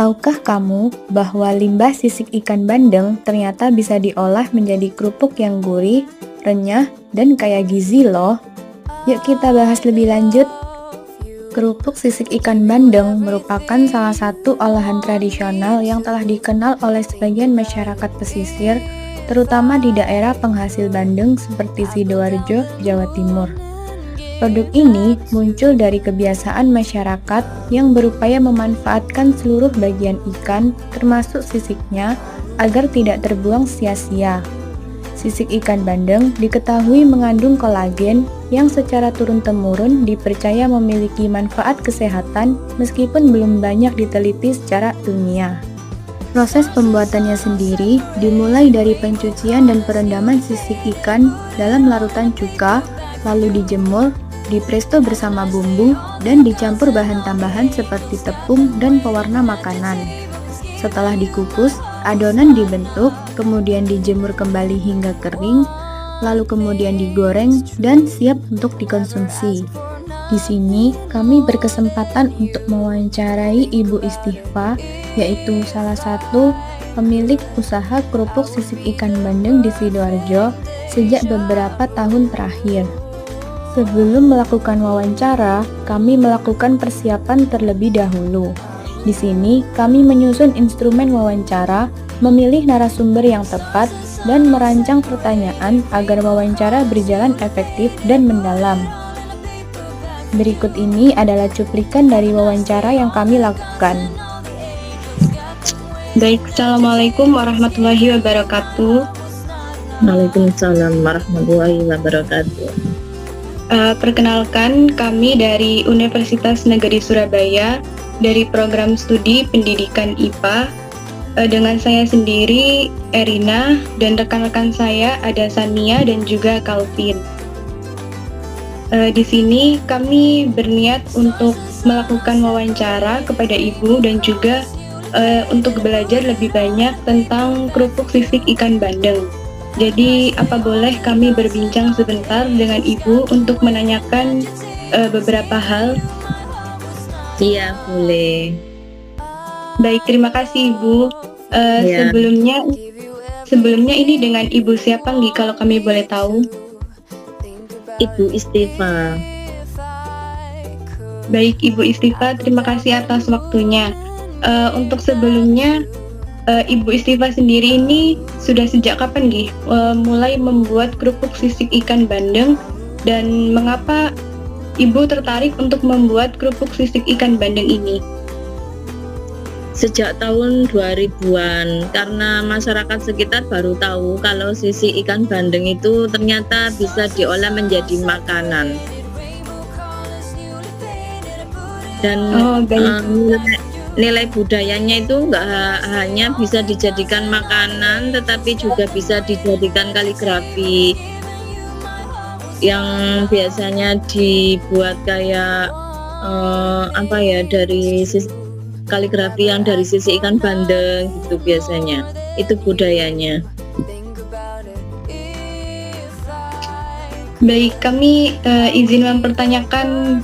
Tahukah kamu bahwa limbah sisik ikan bandeng ternyata bisa diolah menjadi kerupuk yang gurih, renyah, dan kaya gizi loh? Yuk kita bahas lebih lanjut. Kerupuk sisik ikan bandeng merupakan salah satu olahan tradisional yang telah dikenal oleh sebagian masyarakat pesisir, terutama di daerah penghasil bandeng seperti Sidoarjo, Jawa Timur. Produk ini muncul dari kebiasaan masyarakat yang berupaya memanfaatkan seluruh bagian ikan, termasuk sisiknya, agar tidak terbuang sia-sia. Sisik ikan bandeng diketahui mengandung kolagen yang secara turun-temurun dipercaya memiliki manfaat kesehatan meskipun belum banyak diteliti secara ilmiah. Proses pembuatannya sendiri dimulai dari pencucian dan perendaman sisik ikan dalam larutan cuka, lalu dijemur, dipresto bersama bumbu, dan dicampur bahan tambahan seperti tepung dan pewarna makanan. Setelah dikukus, adonan dibentuk, kemudian dijemur kembali hingga kering, lalu kemudian digoreng dan siap untuk dikonsumsi. Di sini, kami berkesempatan untuk mewawancarai Ibu Istighfa, yaitu salah satu pemilik usaha kerupuk sisik ikan bandeng di Sidoarjo sejak beberapa tahun terakhir. Sebelum melakukan wawancara, kami melakukan persiapan terlebih dahulu. Di sini, kami menyusun instrumen wawancara, memilih narasumber yang tepat, dan merancang pertanyaan agar wawancara berjalan efektif dan mendalam. Berikut ini adalah cuplikan dari wawancara yang kami lakukan. Baik, Assalamualaikum warahmatullahi wabarakatuh. Waalaikumsalam warahmatullahi wabarakatuh. Perkenalkan, kami dari Universitas Negeri Surabaya dari program studi pendidikan IPA. Dengan saya sendiri, Erina, dan rekan-rekan saya ada Sania dan juga Calvin. Di sini kami berniat untuk melakukan wawancara kepada Ibu dan juga untuk belajar lebih banyak tentang kerupuk sisik ikan bandeng. Jadi, apa boleh kami berbincang sebentar dengan Ibu untuk menanyakan beberapa hal? Iya, boleh. Baik, terima kasih Ibu. Ya. Sebelumnya ini dengan Ibu siapa nih kalau kami boleh tahu? Ibu Istighfa. Baik, Ibu Istighfa, terima kasih atas waktunya. Untuk sebelumnya, Ibu Istighfa sendiri ini sudah sejak kapan nih mulai membuat kerupuk sisik ikan bandeng, dan mengapa Ibu tertarik untuk membuat kerupuk sisik ikan bandeng ini? Sejak tahun 2000-an, karena masyarakat sekitar baru tahu kalau sisik ikan bandeng itu ternyata bisa diolah menjadi makanan. Dan nilai budayanya itu nggak hanya bisa dijadikan makanan, tetapi juga bisa dijadikan kaligrafi yang biasanya dibuat kayak dari kaligrafi yang dari sisik ikan bandeng gitu, biasanya itu budayanya. Baik, kami izin mempertanyakan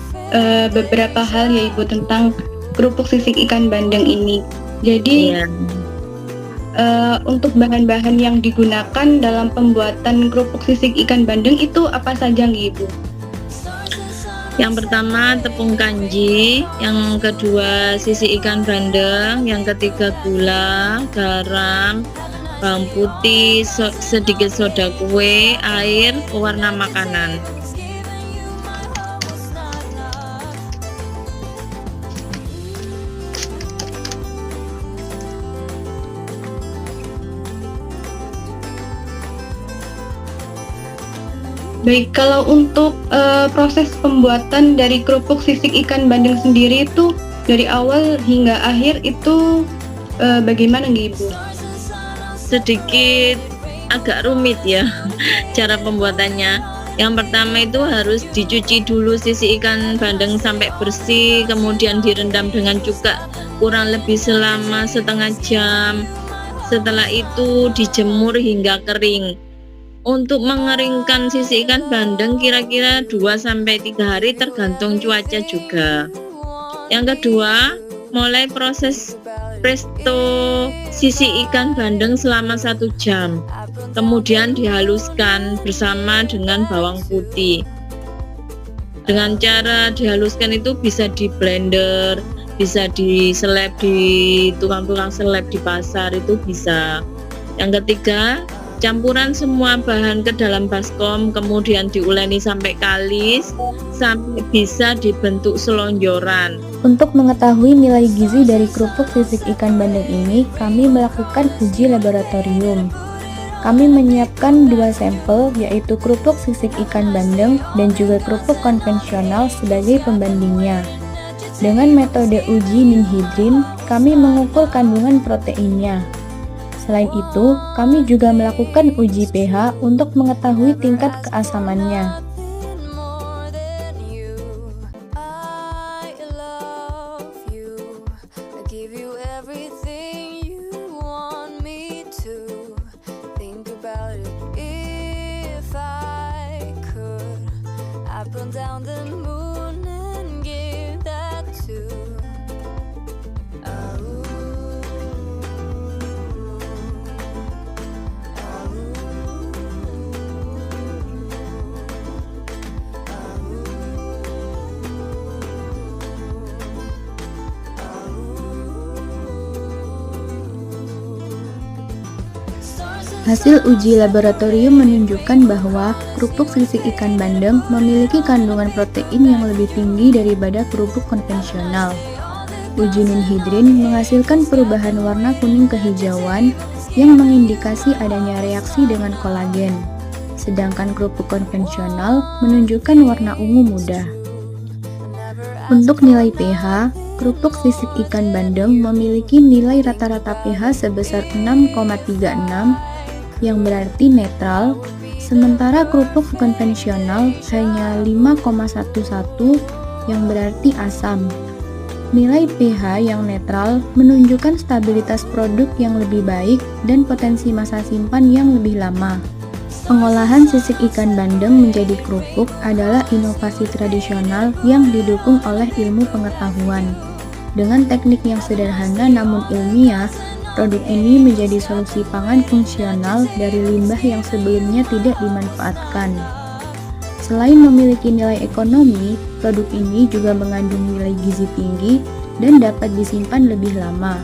beberapa hal ya Ibu tentang kerupuk sisik ikan bandeng ini. Jadi untuk bahan-bahan yang digunakan dalam pembuatan kerupuk sisik ikan bandeng itu apa saja nih Ibu? Yang pertama tepung kanji, yang kedua sisik ikan bandeng, yang ketiga gula, garam, bawang putih, sedikit soda kue, air, pewarna makanan. Baik, kalau untuk proses pembuatan dari kerupuk sisik ikan bandeng sendiri itu dari awal hingga akhir itu bagaimana nih Ibu? Sedikit agak rumit ya cara pembuatannya. Yang pertama itu harus dicuci dulu sisik ikan bandeng sampai bersih, kemudian direndam dengan cuka kurang lebih selama setengah jam. Setelah itu dijemur hingga kering. Untuk mengeringkan sisik ikan bandeng kira-kira 2-3 hari tergantung cuaca juga. Yang kedua, mulai proses presto sisik ikan bandeng selama 1 jam. Kemudian dihaluskan bersama dengan bawang putih. Dengan cara dihaluskan itu bisa di blender, bisa diseleb di tukang-tukang seleb di pasar, itu bisa. Yang ketiga, campuran semua bahan ke dalam baskom, kemudian diuleni sampai kalis, sampai bisa dibentuk selonjoran. Untuk mengetahui nilai gizi dari kerupuk sisik ikan bandeng ini, kami melakukan uji laboratorium. Kami menyiapkan 2 sampel, yaitu kerupuk sisik ikan bandeng dan juga kerupuk konvensional sebagai pembandingnya. Dengan metode uji ninhidrin, kami mengukur kandungan proteinnya. Selain itu, kami juga melakukan uji pH untuk mengetahui tingkat keasamannya. Hasil uji laboratorium menunjukkan bahwa kerupuk sisik ikan bandeng memiliki kandungan protein yang lebih tinggi daripada kerupuk konvensional. Uji ninhidrin menghasilkan perubahan warna kuning kehijauan yang mengindikasi adanya reaksi dengan kolagen. Sedangkan kerupuk konvensional menunjukkan warna ungu muda. Untuk nilai pH, kerupuk sisik ikan bandeng memiliki nilai rata-rata pH sebesar 6,36 yang berarti netral, sementara kerupuk konvensional hanya 5,11 yang berarti asam. Nilai pH yang netral menunjukkan stabilitas produk yang lebih baik dan potensi masa simpan yang lebih lama. Pengolahan sisik ikan bandeng menjadi kerupuk adalah inovasi tradisional yang didukung oleh ilmu pengetahuan. Dengan teknik yang sederhana namun ilmiah, produk ini menjadi solusi pangan fungsional dari limbah yang sebelumnya tidak dimanfaatkan. Selain memiliki nilai ekonomi, produk ini juga mengandung nilai gizi tinggi dan dapat disimpan lebih lama.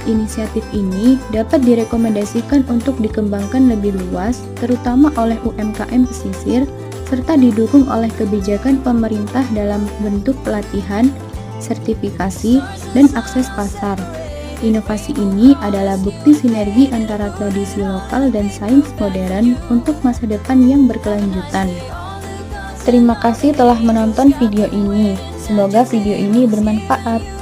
Inisiatif ini dapat direkomendasikan untuk dikembangkan lebih luas, terutama oleh UMKM pesisir, serta didukung oleh kebijakan pemerintah dalam bentuk pelatihan, sertifikasi, dan akses pasar. Inovasi ini adalah bukti sinergi antara tradisi lokal dan sains modern untuk masa depan yang berkelanjutan. Terima kasih telah menonton video ini. Semoga video ini bermanfaat.